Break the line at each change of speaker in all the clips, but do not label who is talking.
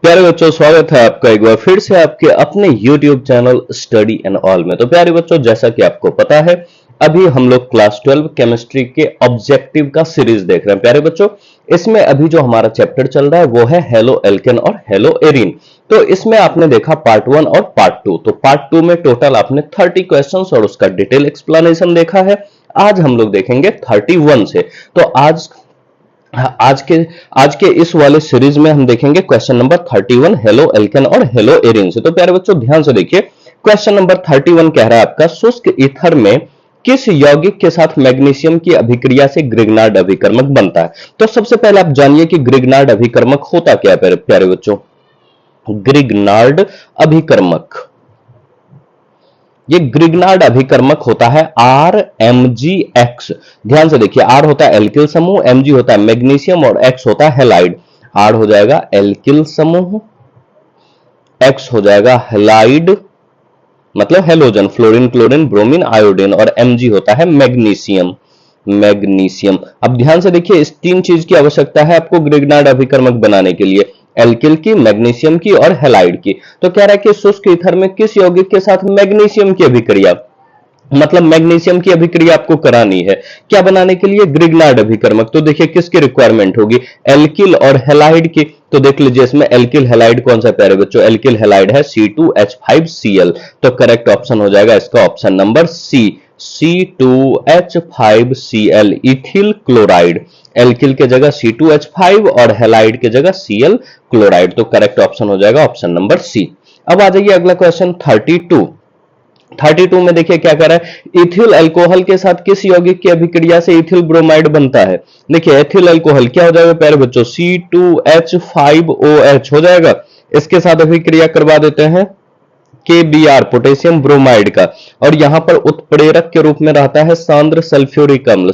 प्यारे बच्चों, स्वागत है आपका एक बार फिर से आपके अपने YouTube channel study and all में। तो प्यारे बच्चों, जैसा कि आपको पता है, अभी हम लोग क्लास 12 केमिस्ट्री के ऑब्जेक्टिव का सीरीज देख रहे हैं। प्यारे बच्चों, इसमें अभी जो हमारा चैप्टर चल रहा है वो है हेलो एल्केन और हेलो एरीन। तो इसमें आपने देखा पार्ट 1 और पार्ट 2। तो पार्ट 2 में टोटल आपने 30 क्वेश्चंस और उसका डिटेल एक्सप्लेनेशन देखा है। आज हम लोग देखेंगे 31 से। तो आज के इस वाले सीरीज में हम देखेंगे क्वेश्चन नंबर 31 हेलो एल्केन और हेलो एरीन से। तो प्यारे बच्चों, ध्यान से देखिए। क्वेश्चन नंबर 31 कह रहा है आपका, शुष्क ईथर में किस यौगिक के साथ मैग्नीशियम की अभिक्रिया से ग्रिग्नार्ड अभिकर्मक बनता है। तो सबसे पहले आप जानिए कि ग्रिग्नार्ड अभिकर्मक होता क्या है प्यारे बच्चों। ग्रिग्नार्ड अभिकर्मक, ये ग्रिग्नार्ड अभिकर्मक होता है RMgX। ध्यान से देखिए, R होता है एल्किल समूह, Mg होता है मैग्नीशियम और X होता है हैलाइड। R हो जाएगा एल्किल समूह, X हो जाएगा हैलाइड मतलब halogen, fluorine, chlorine, bromine, iodine, और Mg होता है मैग्नीशियम। मैग्नीशियम। अब ध्यान से देखिए, इस तीन चीज की आवश्यकता है आपको ग्रिग्नार्ड अभिकर्मक बनाने के लिए, एल्किल की, मैग्नीशियम की और हैलाइड की। तो कह रहा है कि शुष्क ईथर में किस यौगिक के साथ मैग्नीशियम की अभिक्रिया, मतलब मैग्नीशियम की अभिक्रिया आपको करानी है क्या बनाने के लिए, ग्रिग्नार्ड अभिकर्मक। तो देखिए किसकी रिक्वायरमेंट होगी, एल्किल और हैलाइड की। तो देख लीजिए इसमें एल्किल हैलाइड कौन सा प्यारे बच्चों, एल्किल हैलाइड है C2H5Cl। तो करेक्ट ऑप्शन हो जाएगा इसका option number C, C2H5Cl, ethyl chloride. Alkyl के जगह C2H5 और हैलाइड के जगह Cl क्लोराइड। तो करेक्ट ऑप्शन हो जाएगा ऑप्शन नंबर सी। अब आ जाइए अगला क्वेश्चन 32 में देखिए क्या कर रहा है, इथिल अल्कोहल के साथ किस यौगिक की अभिक्रिया से इथिल ब्रोमाइड बनता है। देखिए एथिल अल्कोहल क्या हो जाएगा प्यारे बच्चों, C2H5OH हो जाएगा। इसके साथ अभिक्रिया करवा देते हैं KBr, पोटेशियम ब्रोमाइड का, और यहां पर उत्प्रेरक के रूप में रहता है सांद्र सल्फ्यूरिक अम्ल,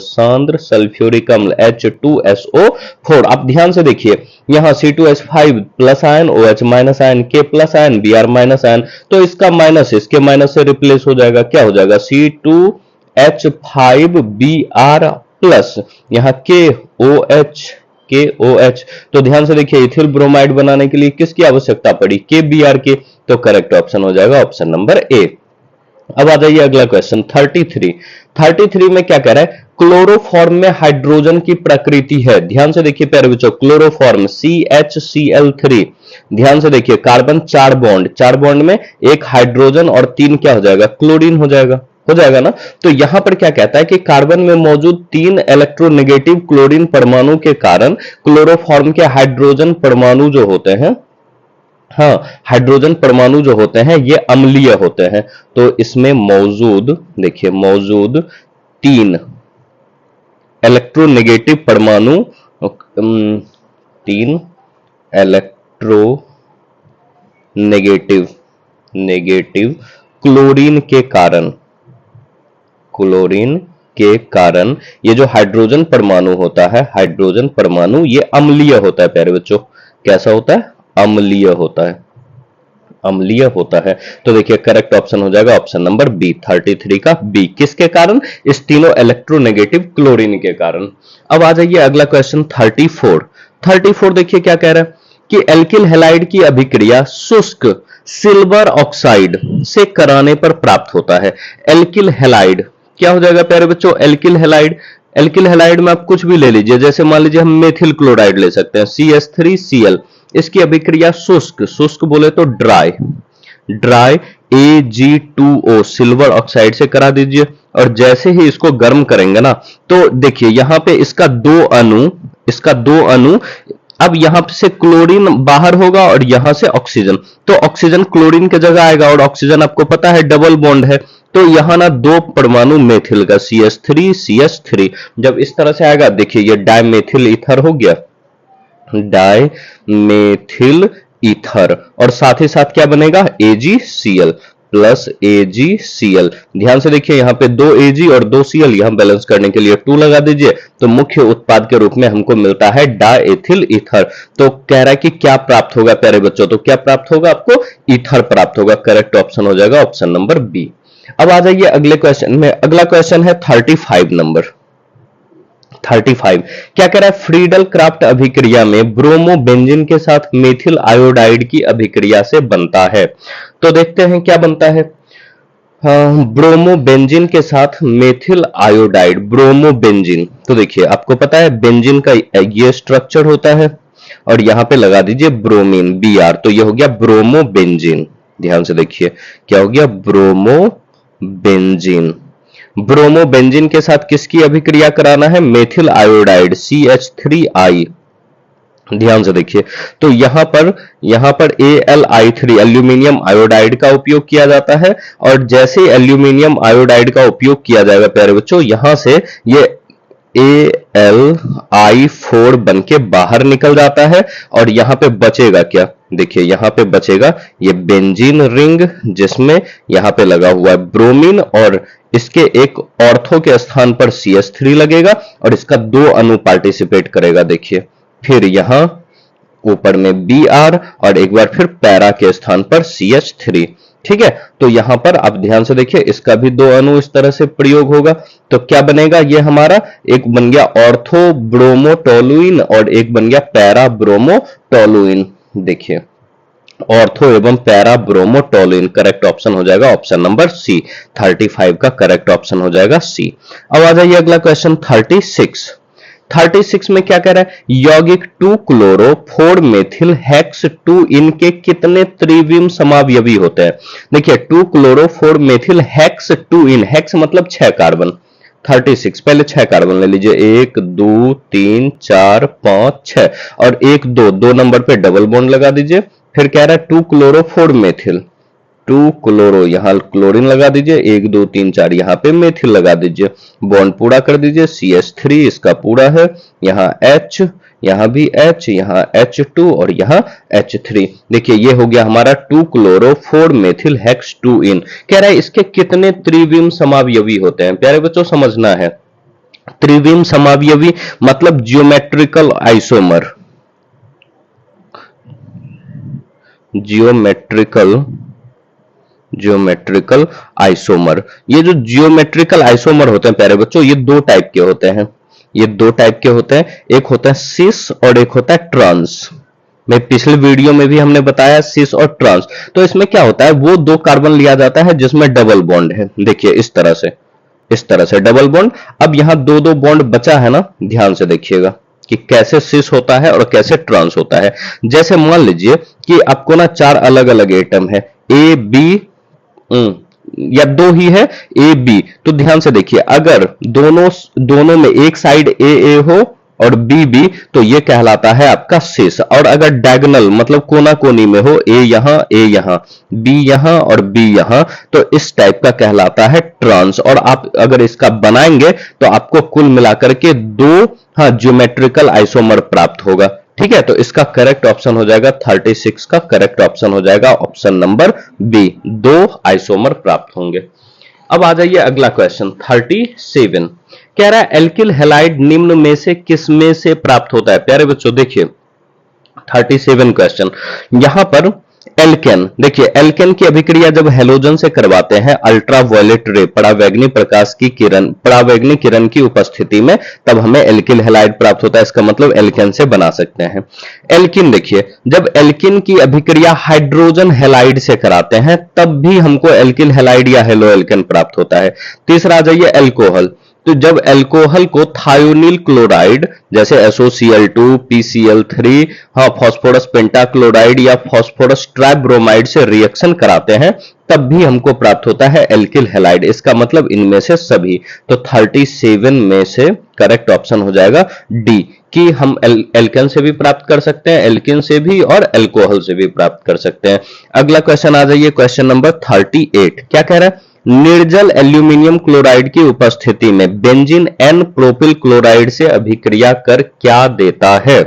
H2SO4। आप ध्यान से देखिए, यहां C2H5 plus ion, OH minus ion, K plus ion, Br minus ion. तो इसका माइनस इसके माइनस से रिप्लेस हो जाएगा, क्या हो जाएगा C2H5Br प्लस यहां KOH। तो ध्यान से देखिए, इथिल ब्रोमाइड बनाने के लिए किसकी आवश्यकता पड़ी, KBr की। तो करेक्ट ऑप्शन हो जाएगा ऑप्शन नंबर ए। अब आ जाइए अगला क्वेश्चन 33 में क्या कह रहा है, क्लोरोफॉर्म में हाइड्रोजन की प्रकृति है। ध्यान से देखिए प्यारे बच्चों, क्लोरोफॉर्म CHCl3। ध्यान से देखिए, कार्बन 4 बॉन्ड में एक हाइड्रोजन और 3 क्या हो जाएगा, क्लोरीन हो जाएगा ना। तो यहां पर क्या कहता है कि कार्बन में मौजूद 3 इलेक्ट्रोनेगेटिव क्लोरीन परमाणु के कारण क्लोरोफॉर्म के हाइड्रोजन परमाणु जो होते हैं, हाँ, हाइड्रोजन परमाणु जो होते हैं ये अम्लीय होते हैं। तो इसमें मौजूद 3 इलेक्ट्रोनेगेटिव परमाणु, 3 इलेक्ट्रोनेगेटिव क्लोरीन के कारण ये जो हाइड्रोजन परमाणु होता है, हाइड्रोजन परमाणु ये अम्लीय होता है प्यारे बच्चों। कैसा होता है, अम्लीय होता है। तो देखिए करेक्ट ऑप्शन हो जाएगा ऑप्शन नंबर बी, 33 का बी। किसके कारण, इस तीनों इलेक्ट्रोनेगेटिव क्लोरीन के कारण। अब आ जाइए अगला क्वेश्चन 34 देखिए क्या कह रहा है कि एल्किल हैलाइड की अभिक्रिया शुष्क सिल्वर ऑक्साइड से कराने पर प्राप्त होता है। एल्किल हैलाइड क्या हो जाएगा प्यारे बच्चों, एल्किल हैलाइड में आप कुछ भी ले लीजिए, जैसे मान लीजिए हम मेथिल क्लोराइड ले सकते हैं CH3Cl। इसकी अभिक्रिया शुष्क बोले तो ड्राई Ag2O सिल्वर ऑक्साइड से करा दीजिए। और जैसे ही इसको गर्म करेंगे ना, तो देखिए यहां पे इसका दो अणु, अब यहां से क्लोरीन बाहर होगा और यहां से ऑक्सीजन। तो ऑक्सीजन क्लोरीन के जगह आएगा, और ऑक्सीजन आपको पता है डबल बॉन्ड है। तो यहां ना 2 परमाणु मेथिल का CH3 जब इस तरह से आएगा, देखिए ये डायमेथिल ईथर हो गया, डायमेथिल ईथर, और साथ ही साथ क्या बनेगा, AgCl प्लस AgCl। ध्यान से देखिए यहां पे 2 Ag और 2 Cl, यहां बैलेंस करने के लिए 2 लगा दीजिए। तो मुख्य उत्पाद के रूप में हमको मिलता है डाएथिल ईथर। तो कह रहा है कि क्या प्राप्त होगा प्यारे बच्चों, तो क्या प्राप्त होगा आपको, ईथर प्राप्त होगा। करेक्ट ऑप्शन हो जाएगा ऑप्शन नंबर बी। अब आ जाइए अगले क्वेश्चन में। अगला क्वेश्चन है 35 नंबर। 35 क्या कह रहा है, फ्रीडल क्राफ्ट अभिक्रिया में ब्रोमो बेंजीन के साथ मेथिल आयोडाइड की अभिक्रिया से बनता है। तो देखते हैं क्या बनता है। ब्रोमो बेंजीन के साथ मेथिल आयोडाइड, ब्रोमो बेंजीन। तो देखिए आपको पता है बेंजीन का ये स्ट्रक्चर होता है और यहां पे लगा दीजिए ब्रोमीन, Br, तो ये हो गया ब्रोमो बेंजीन। ध्यान से देखिए क्या हो गया, ब्रोमो बेंजीन। ब्रोमो बेंजीन के साथ किसकी अभिक्रिया कराना है, मेथिल आयोडाइड CH3I। ध्यान से देखिए, तो यहां पर Al3 एल्यूमिनियम आयोडाइड का उपयोग किया जाता है और जैसे एल्यूमिनियम आयोडाइड का उपयोग किया जाएगा प्यारे बच्चों, यहां से ये Al(I4) बन के बाहर निकल जाता है और यहां पे बचेगा क्या, देखिए यहां पे बचेगा ये बेंजीन रिंग जिसमें यहां पे लगा हुआ है ब्रोमीन और इसके एक ऑर्थो के स्थान पर CH3 लगेगा और इसका 2 अणु पार्टिसिपेट करेगा। देखिए फिर यहां ऊपर में Br और एक बार फिर पैरा के स्थान पर CH3। ठीक है, तो यहां पर आप ध्यान से देखिए इसका भी 2 अणु इस तरह से प्रयोग होगा। तो क्या बनेगा, ये हमारा एक बन गया ऑर्थो ब्रोमोटोलुइन और एक बन गया पैरा ब्रोमोटोलुइन। देखिए ऑर्थो एवं पैरा ब्रोमोटोलुइन, करेक्ट ऑप्शन हो जाएगा ऑप्शन नंबर सी। 35 का करेक्ट ऑप्शन हो जाएगा सी। अब आ जाइए अगला क्वेश्चन 36 में क्या कह रहा है, यौगिक 2 क्लोरो 4 मेथिल हेक्स 2 इन के कितने त्रिविम समावयवी होते हैं। देखिए 2 क्लोरो 4 मेथिल हेक्स 2 इन, हेक्स मतलब 6 कार्बन। 36 पहले 6 कार्बन ले लीजिए, 1 2 3 4 5 6 और 1 2 नंबर पे डबल बॉन्ड लगा दीजिए। फिर कह रहा है 2 क्लोरो 4 मेथिल, 2 क्लोरो यहां क्लोरीन लगा दीजिए, 1 2 3 4 यहां पे मेथिल लगा दीजिए, बॉन्ड पूरा कर दीजिए, CH3 इसका पूरा है, यहां H, यहां भी H, यहां H2 और यहां H3। देखिए ये हो गया हमारा 2 क्लोरो 4 मेथिल हेक्स 2 इन। कह रहा है इसके कितने त्रिविम समावयवी होते हैं। प्यारे बच्चों समझना है, त्रिविम समावयवी मतलब जियोमेट्रिकल आइसोमर, जियोमेट्रिकल आइसोमर। ये जो जियोमेट्रिकल आइसोमर होते हैं प्यारे बच्चों, ये 2 टाइप के होते हैं, ये 2 टाइप के होते हैं, एक होता है सिस और एक होता है ट्रांस। मैं पिछले वीडियो में भी हमने बताया सिस और ट्रांस। तो इसमें क्या होता है, वो 2 कार्बन लिया जाता है जिसमें डबल बॉन्ड है। देखिए इस तरह से डबल बॉन्ड। अब यहां 2 बॉन्ड बचा है ना, ध्यान से देखिएगा कि कैसे सिस होता है और कैसे ट्रांस होता है। जैसे मान लीजिए कि आपको ना 4 अलग अलग एटम है, ए बी या 2 ही है ए बी, तो ध्यान से देखिए अगर दोनों में एक साइड ए हो और बी बी, तो ये कहलाता है आपका सिस। और अगर डायगोनल मतलब कोना कोनी में हो, ए यहां बी यहां और बी यहां, तो इस टाइप का कहलाता है ट्रांस। और आप अगर इसका बनाएंगे तो आपको कुल मिलाकर के 2 ज्योमेट्रिकल आइसोमर प्राप्त होगा। ठीक है, तो इसका करेक्ट ऑप्शन हो जाएगा 36 का करेक्ट ऑप्शन हो जाएगा ऑप्शन नंबर बी, 2 आइसोमर प्राप्त होंगे। अब आ जाइए अगला क्वेश्चन 37। कह रहा है एल्किल हैलाइड निम्न में से किस में से प्राप्त होता है। प्यारे बच्चों देखिए 37 क्वेश्चन, यहां पर एल्केन, देखिए एल्केन की अभिक्रिया जब हेलोजन से करवाते हैं अल्ट्रावायलेट रे, परावैंगनी किरण की उपस्थिति में, तब हमें एल्किल हैलाइड प्राप्त होता है। इसका मतलब एल्केन से बना सकते हैं। एल्किन देखिए जब एल्किन की अभिक्रिया हाइड्रोजन हैलाइड से कराते हैं तब भी हमको एल्किल हैलाइड या हेलो एल्केन प्राप्त होता है। तीसरा आ जाइए एल्कोहल, तो जब एल्कोहल को थायोनिल क्लोराइड जैसे SOCl2 PCl3 फास्फोरस पेंटाक्लोराइड या फास्फोरस ट्राइब्रोमाइड से रिएक्शन कराते हैं तब भी हमको प्राप्त होता है एल्किल हैलाइड। इसका मतलब इनमें से सभी, तो 37 में से करेक्ट ऑप्शन हो जाएगा डी, कि हम एल्केन से भी प्राप्त कर सकते हैं, एल्किन से भी और एल्कोहल से भी प्राप्त कर सकते हैं। अगला क्वेश्चन आ जाइए क्वेश्चन नंबर 38। क्या कह रहा है, निर्जल एल्यूमिनियम क्लोराइड की उपस्थिति में बेंजीन एन प्रोपिल क्लोराइड से अभिक्रिया कर क्या देता है।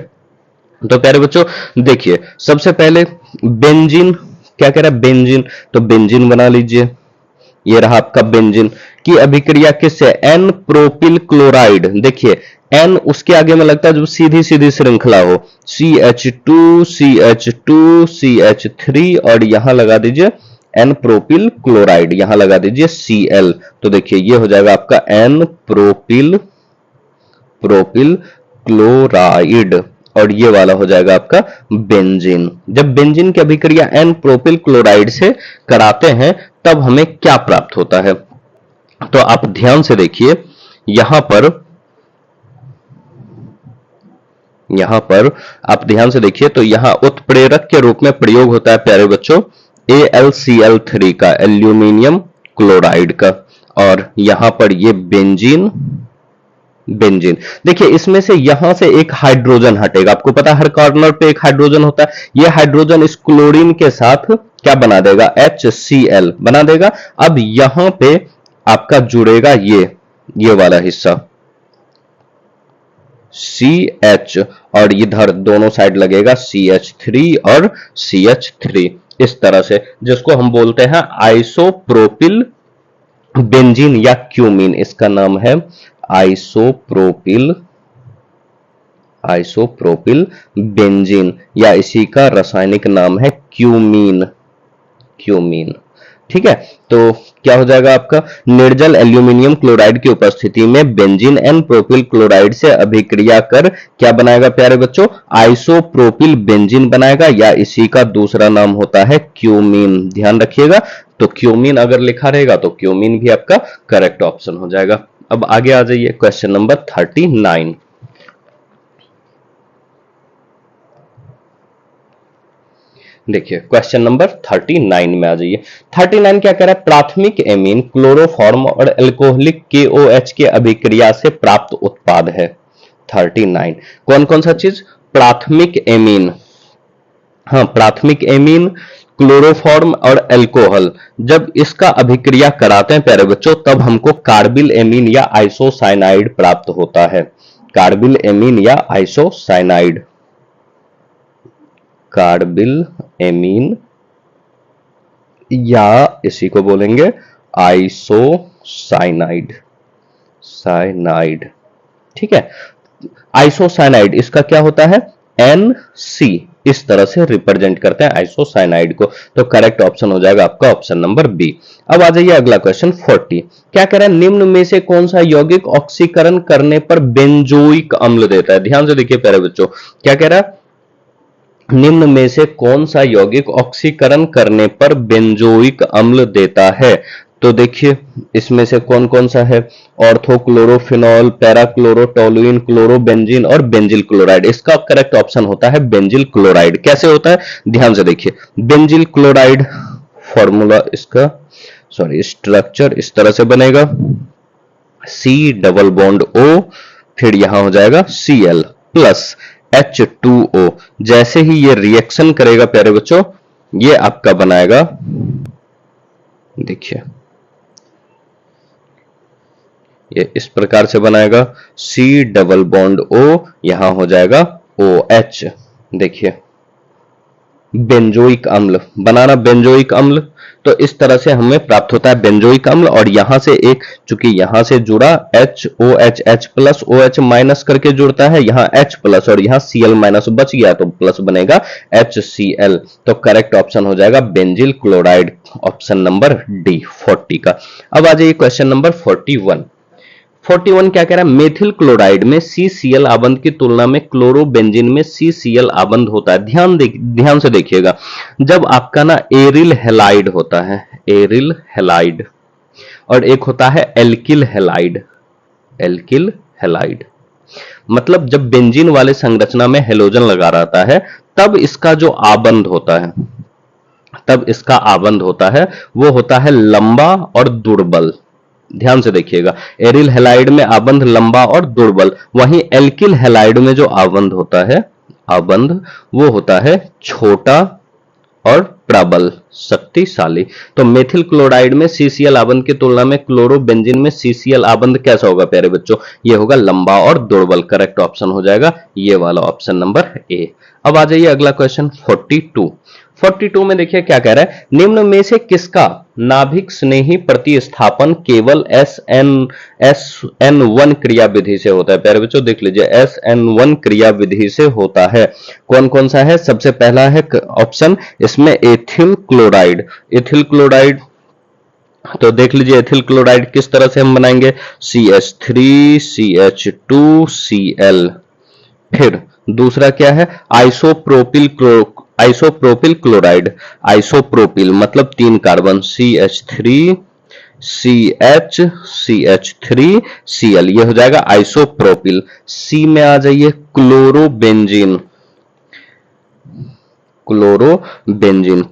तो प्यारे बच्चों देखिए सबसे पहले बेंजीन, क्या कह रहा है बेंजीन, तो बेंजीन बना लीजिए, ये रहा आपका बेंजीन की अभिक्रिया किससे, एन प्रोपिल क्लोराइड। देखिए एन उसके आगे में लगता है जो सीधी सीधी श्रृंखला हो, CH2 CH2 CH3 और यहां लगा दीजिए एन प्रोपिल क्लोराइड, यहां लगा दीजिए Cl। तो देखिए ये हो जाएगा आपका एन प्रोपिल प्रोपिल क्लोराइड, और ये वाला हो जाएगा आपका बेंजीन। जब बेंजीन की अभिक्रिया एन प्रोपिल क्लोराइड से कराते हैं तब हमें क्या प्राप्त होता है? तो आप ध्यान से देखिए, यहां पर आप ध्यान से देखिए तो यहां उत्प्रेरक के रूप में प्रयोग होता है प्यारे बच्चों AlCl3 का, एल्यूमिनियम क्लोराइड का, और यहां पर ये बेंजीन देखिए, इसमें से यहां से एक हाइड्रोजन हटेगा। आपको पता है हर कॉर्नर पे एक हाइड्रोजन होता है, ये हाइड्रोजन इस क्लोरीन के साथ क्या बना देगा? HCl बना देगा। अब यहां पे आपका जुड़ेगा ये वाला हिस्सा CH, और इधर दोनों साइड लगेगा CH3 और CH3, इस तरह से, जिसको हम बोलते हैं आइसोप्रोपिल बेंजीन या क्यूमीन। इसका नाम है आइसोप्रोपिल बेंजीन, या इसी का रासायनिक नाम है क्यूमीन। ठीक है, तो क्या हो जाएगा आपका? निर्जल एल्यूमिनियम क्लोराइड की उपस्थिति में बेंजीन एन प्रोपिल क्लोराइड से अभिक्रिया कर क्या बनाएगा प्यारे बच्चों? आइसोप्रोपिल बेंजीन बनाएगा, या इसी का दूसरा नाम होता है क्यूमीन। ध्यान रखिएगा, तो क्यूमीन अगर लिखा रहेगा तो क्यूमीन भी आपका करेक्ट ऑप्शन हो जाएगा। अब आगे आ जाइए, क्वेश्चन नंबर 39। देखिए क्वेश्चन नंबर 39 में आ जाइए। 39 क्या कह रहा है? प्राथमिक एमीन क्लोरोफॉर्म और एल्कोहलिक KOH के अभिक्रिया से प्राप्त उत्पाद है। 39 कौन कौन सा चीज? प्राथमिक एमीन, हाँ प्राथमिक एमीन, क्लोरोफॉर्म और एल्कोहल, जब इसका अभिक्रिया कराते हैं प्यारे बच्चों तब हमको कार्बिल एमीन या आइसोसाइनाइड प्राप्त होता है। कार्बिल एमीन या आइसोसाइनाइड, कार्बिल एमीन या इसी को बोलेंगे आइसोसाइनाइड, ठीक है। आइसोसाइनाइड इसका क्या होता है? NC, इस तरह से रिप्रेजेंट करते हैं आइसोसाइनाइड को। तो करेक्ट ऑप्शन हो जाएगा आपका ऑप्शन नंबर बी। अब आ जाइए अगला क्वेश्चन 40। क्या कह रहा है? निम्न में से कौन सा यौगिक ऑक्सीकरण करने पर बेंजोइक अम्ल देता है? ध्यान से देखिए प्यारे बच्चों, क्या कह रहा है? निम्न में से कौन सा यौगिक ऑक्सीकरण करने पर बेंजोइक अम्ल देता है? तो देखिए इसमें से कौन कौन सा है? ऑर्थोक्लोरोफिनॉल, पैराक्लोरोटोलुइन, क्लोरोबेंजीन और बेंजिल क्लोराइड। इसका करेक्ट ऑप्शन होता है बेंजिल क्लोराइड। कैसे होता है? ध्यान से देखिए, बेंजिल क्लोराइड फॉर्मूला इसका, स्ट्रक्चर इस तरह से बनेगा, C डबल बॉन्ड O, फिर यहां हो जाएगा Cl प्लस H2O। जैसे ही ये रिएक्शन करेगा प्यारे बच्चों, ये आपका बनाएगा, देखिए ये इस प्रकार से बनाएगा, C डबल बॉन्ड O, यहां हो जाएगा OH। देखिए बेंजोइक अम्ल बनाना, बेंजोइक अम्ल, तो इस तरह से हमें प्राप्त होता है बेंजोइक अम्ल। और यहां से एक, चूंकि यहां से जुड़ा HOH, H plus OH minus करके जुड़ता है, यहां H प्लस और यहां Cl माइनस बच गया तो प्लस बनेगा HCl। तो करेक्ट ऑप्शन हो जाएगा benzyl chloride, option number D 40 का। अब आ जाइए क्वेश्चन नंबर 41। 41 क्या कह रहा है? मेथिल क्लोराइड में CCl आबंध की तुलना में क्लोरोबेंजीन में CCl आबंध होता है। ध्यान से देखिएगा, जब आपका ना एरिल हैलाइड होता है, एरिल हैलाइड, और एक होता है एल्किल हैलाइड, एल्किल हैलाइड, मतलब जब बेंजीन वाले संरचना में हेलोजन लगा रहता है तब इसका जो आबंध होता है, वो होता है लंबा और दुर्बल। ध्यान से देखिएगा, एरिल हैलाइड में आबंध लंबा और दुर्बल, वहीं एल्किल हैलाइड में जो आबंध होता है, वो होता है छोटा और प्रबल, शक्तिशाली। तो मेथिल क्लोराइड में CCl आबंध की तुलना में क्लोरोबेंजीन में CCl आबंध कैसा होगा प्यारे बच्चों? ये होगा लंबा और दुर्बल। करेक्ट ऑप्शन हो जाएगा ये वाला, ऑप्शन नंबर ए। अब आ जाइए अगला क्वेश्चन 42 में देखिए क्या कह रहा है? निम्न में से किसका नाभिक स्नेही प्रतिस्थापन केवल SN1 क्रिया विधि से होता है? प्यारे बच्चों देख लीजिए, SN1 क्रिया विधि से होता है। कौन कौन सा है? सबसे पहला है ऑप्शन इसमें एथिल क्लोराइड, तो देख लीजिए एथिल क्लोराइड किस तरह से हम बनाएंगे, CH3CH2Cl। फिर दूसरा क्या है, आइसोप्रोपिल क्लोराइड। आइसोप्रोपिल मतलब 3 कार्बन, CH3CH CH3Cl, ये हो जाएगा आइसोप्रोपिल। सी में आ जाइए, क्लोरोबेंजीन। क्लोरोबेंजीन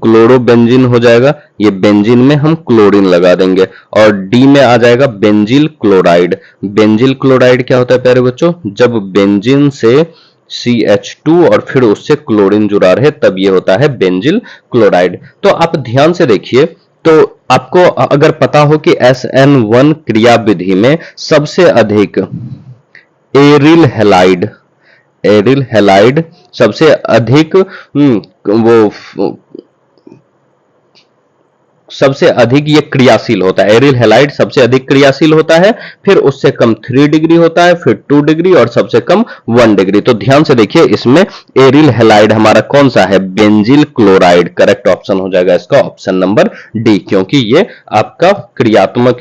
हो जाएगा, ये बेंजीन में हम क्लोरीन लगा देंगे। और डी में आ जाएगा बेंजिल क्लोराइड। बेंजिल क्लोराइड क्या होता है प्यारे बच्चों, जब बेंजीन से CH2 और फिर उससे क्लोरीन जुड़ा रहे तब ये होता है बेंजिल क्लोराइड। तो आप ध्यान से देखिए, तो आपको अगर पता हो कि SN1 क्रिया विधि में सबसे अधिक एरिल हैलाइड, एरिल हैलाइड सबसे अधिक वो सबसे अधिक ये क्रियाशील होता है, एरिल हैलाइड सबसे अधिक क्रियाशील होता है, फिर उससे कम 3 डिग्री होता है, फिर 2 डिग्री और सबसे कम 1 डिग्री। तो ध्यान से देखिए, इसमें एरिल हैलाइड हमारा कौन सा है, बेंजिल क्लोराइड। करेक्ट ऑप्शन हो जाएगा इसका ऑप्शन नंबर डी, क्योंकि ये आपका क्रियात्मक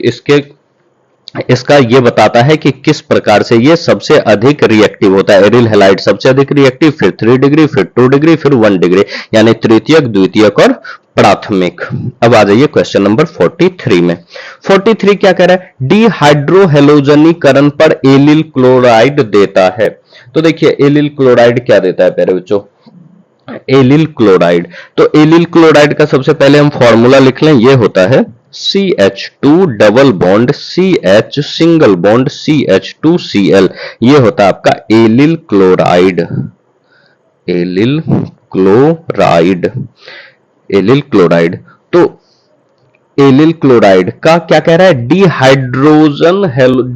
इसका ये बताता है कि किस प्रकार से ये सबसे अधिक रिएक्टिव होता है। एरिल हैलाइड सबसे अधिक रिएक्टिव, फिर 3 डिग्री, फिर 2 डिग्री, फिर 1 डिग्री, यानी तृतीयक, द्वितीयक और प्राथमिक। अब आ जाइए क्वेश्चन नंबर 43 में। 43 क्या कह रहा है, डिहाइड्रोहेलोजनीकरण पर एलिल क्लोराइड देता है। तो देखिए एलिल क्लोराइड क्या देता है प्यारे बच्चों, एलिल क्लोराइड। तो एलिल क्लोराइड का सबसे पहले हम फॉर्मूला लिख लें, ये होता है CH2 double bond CH single bond CH2Cl, ये होता है आपका allyl chloride. Allyl chloride, allyl chloride. तो एलिल क्लोराइड का क्या कह रहा है,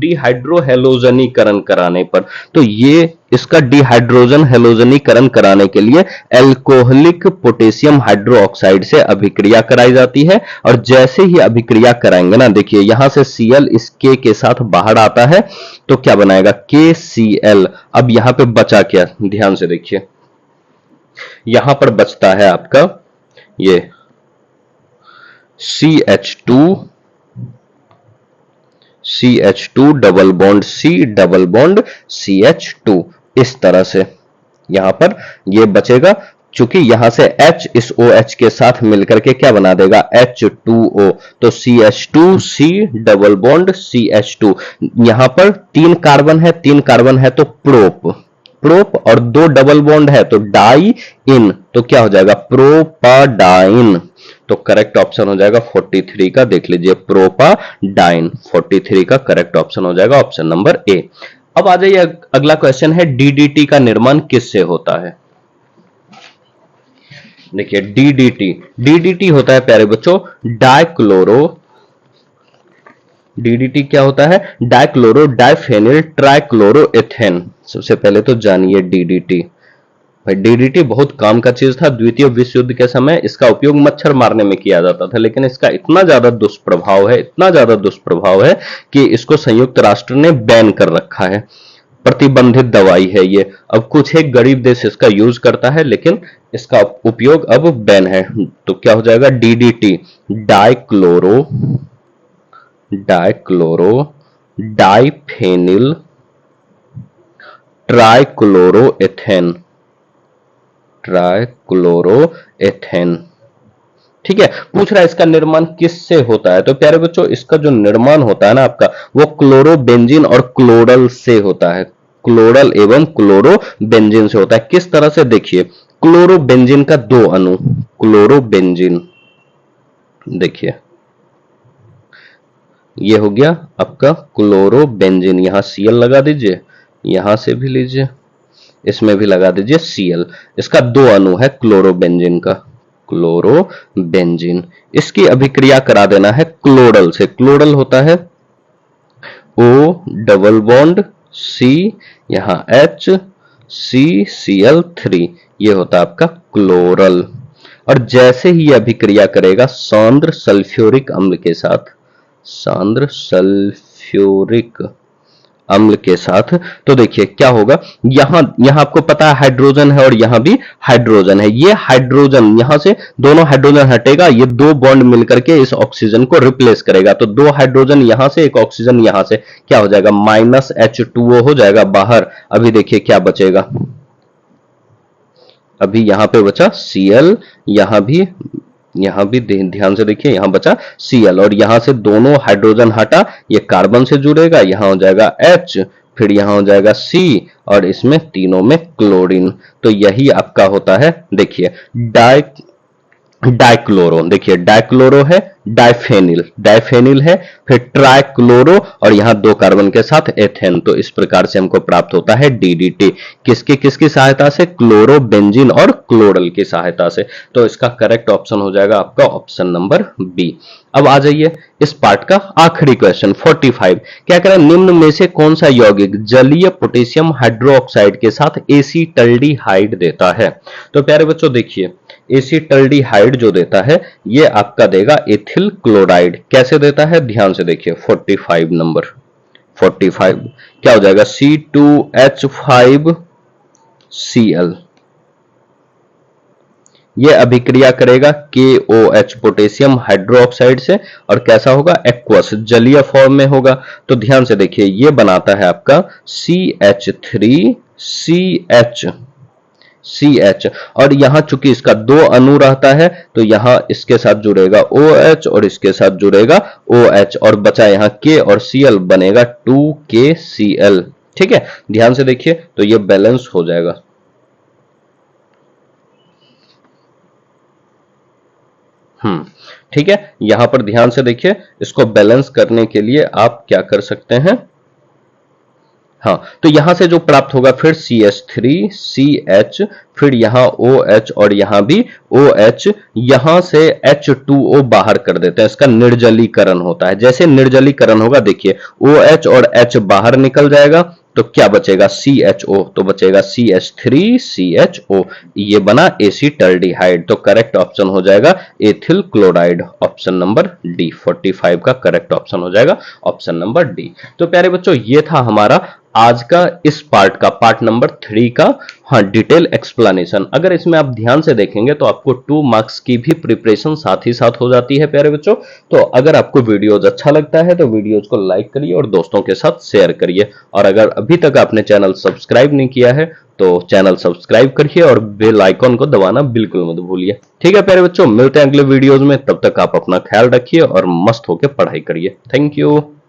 डिहाइड्रोहेलोजनीकरण कराने पर। तो ये इसका डिहाइड्रोजन हेलोजनीकरण कराने के लिए एल्कोहलिक पोटेशियम हाइड्रोक्साइड से अभिक्रिया कराई जाती है। और जैसे ही अभिक्रिया कराएंगे ना, देखिए यहां से Cl इस K के साथ बाहर आता है, तो क्या बनाएगा, KCl। अब यहां पे बचा क्या, ध्यान से देखिए, यहां पर बचता है आपका ये CH2 double bond C double bond CH2, इस तरह से यहां पर ये बचेगा। चूंकि यहां से H इस OH के साथ मिलकर के क्या बना देगा, H2O। तो CH2C डबल बॉन्ड CH2, यहां पर 3 कार्बन है, 3 कार्बन है तो प्रोप और 2 डबल बॉन्ड है तो डाई इन, तो क्या हो जाएगा, प्रोपाडाइन। तो करेक्ट ऑप्शन हो जाएगा 43 का, देख लीजिए प्रोपाडाइन। 43 का करेक्ट ऑप्शन हो जाएगा ऑप्शन नंबर ए। अब आ जाइए अगला क्वेश्चन है, DDT का निर्माण किससे होता है। देखिए DDT होता है प्यारे बच्चों DDT क्या होता है, डाइक्लोरो डाइफेनिल ट्राइक्लोरोएथेन। सबसे पहले तो जानिए DDT। भाई DDT बहुत काम का चीज था। द्वितीय विश्व युद्ध के समय इसका उपयोग मच्छर मारने में किया जाता था, लेकिन इसका इतना ज्यादा दुष्प्रभाव है कि इसको संयुक्त राष्ट्र ने बैन कर रखा है। प्रतिबंधित दवाई है ये। अब कुछ एक गरीब देश इसका यूज करता है, लेकिन इसका उपयोग अब बैन है। तो क्या हो जाएगा, DDT डाइक्लोरो डाइफेनिल ट्राइक्लोरोएथेन। ठीक है, पूछ रहा है इसका निर्माण किससे होता है। तो प्यारे बच्चों, इसका जो निर्माण होता है ना आपका, वो क्लोरोबेंजीन और क्लोरल से होता है। क्लोरल एवं क्लोरोबेंजीन से होता है। किस तरह से, देखिए क्लोरोबेंजीन का 2 अणु, क्लोरोबेंजीन देखिए ये हो गया आपका क्लोरोबेंजीन। यहां Cl लगा दीजिए, यहां से भी लीजिए, इसमें भी लगा दीजिए Cl। इसका 2 अणु है क्लोरोबेंजीन का, क्लोरोबेंजीन। इसकी अभिक्रिया करा देना है क्लोरल से। क्लोरल होता है O डबल बॉन्ड C, यहां H CCl3, ये होता है आपका क्लोरल। और जैसे ही यह अभिक्रिया करेगा सांद्र सल्फ्यूरिक अम्ल के साथ, सांद्र सल्फ्यूरिक अम्ल के साथ, तो देखिए क्या होगा, यहां यहां आपको पता है हाइड्रोजन है और यहां भी हाइड्रोजन है, ये हाइड्रोजन यहां से दोनों हाइड्रोजन हटेगा, ये दो बॉन्ड मिलकर के इस ऑक्सीजन को रिप्लेस करेगा, तो दो हाइड्रोजन यहां से, एक ऑक्सीजन यहां से, क्या हो जाएगा, -H2O हो जाएगा बाहर। अभी देखिए क्या बचेगा, अभी यहां पे बचा Cl, यहां भी ध्यान से देखिए, यहां बचा Cl और यहां से दोनों हाइड्रोजन हटा, ये कार्बन से जुड़ेगा, यहां हो जाएगा H, फिर यहां हो जाएगा C और इसमें तीनों में क्लोरीन। तो यही आपका होता है, देखिए डाइक्लोरो, देखिए डाइक्लोरो है, डाइफेनिल है, फिर ट्राइक्लोरो और यहां दो कार्बन के साथ एथेन। तो इस प्रकार से हमको प्राप्त होता है DDT, किसकी सहायता से, क्लोरो बेंजीन और क्लोरल की सहायता से। तो इसका करेक्ट ऑप्शन हो जाएगा आपका ऑप्शन नंबर बी। अब आ जाइए इस पार्ट का आखिरी क्वेश्चन 45, क्या कह रहा है, निम्न में से कौन सा यौगिक जलीय पोटेशियम हाइड्रोक्साइड के साथ एसीटल्डिहाइड देता है। तो प्यारे बच्चों देखिए, एसीटल्डिहाइड जो देता है ये आपका देगा एथिल क्लोराइड। कैसे देता है, ध्यान से देखिए, 45 नंबर 45 क्या हो जाएगा, C2H5Cl, ये अभिक्रिया करेगा KOH पोटेशियम हाइड्रोक्साइड से और कैसा होगा, एक्वस जलीय फॉर्म में होगा। तो ध्यान से देखिए, ये बनाता है आपका CH3CH और यहां चूंकि इसका दो अणु रहता है तो यहां इसके साथ जुड़ेगा OH और इसके साथ जुड़ेगा OH और बचा यहां K और Cl बनेगा 2KCl। ठीक है, ध्यान से देखिए, तो ये बैलेंस हो जाएगा। ठीक है, यहां पर ध्यान से देखिए, इसको बैलेंस करने के लिए आप क्या कर सकते हैं, हाँ, तो यहां से जो प्राप्त होगा फिर CH3CH, फिर यहां OH और यहां भी OH, यहां से H2O बाहर कर देते हैं, इसका निर्जलीकरण होता है। जैसे निर्जलीकरण होगा देखिए, OH और H बाहर निकल जाएगा तो क्या बचेगा, CHO, तो बचेगा CH3CHO, ये बना एसीटल्डिहाइड। तो करेक्ट ऑप्शन हो जाएगा ethyl chloride, option number D. 45 का करेक्ट ऑप्शन हो जाएगा ऑप्शन नंबर डी। तो प्यारे बच्चों, ये था हमारा आज का इस पार्ट का, पार्ट नंबर 3 का, हाँ, डिटेल एक्सप्लेनेशन। अगर इसमें आप ध्यान से देखेंगे तो आपको 2 मार्क्स की भी प्रिपरेशन साथ ही साथ हो जाती है प्यारे बच्चों। तो अगर आपको वीडियोज अच्छा लगता है तो वीडियोज को लाइक करिए और दोस्तों के साथ शेयर करिए, और अगर अभी तक आपने चैनल सब्सक्राइब नहीं किया है तो चैनल सब्सक्राइब करिए और बेल आइकॉन को दबाना बिल्कुल मत भूलिए। ठीक है प्यारे बच्चों, मिलते हैं अगले वीडियोज में, तब तक आप अपना ख्याल रखिए और मस्त होकर पढ़ाई करिए। Thank you.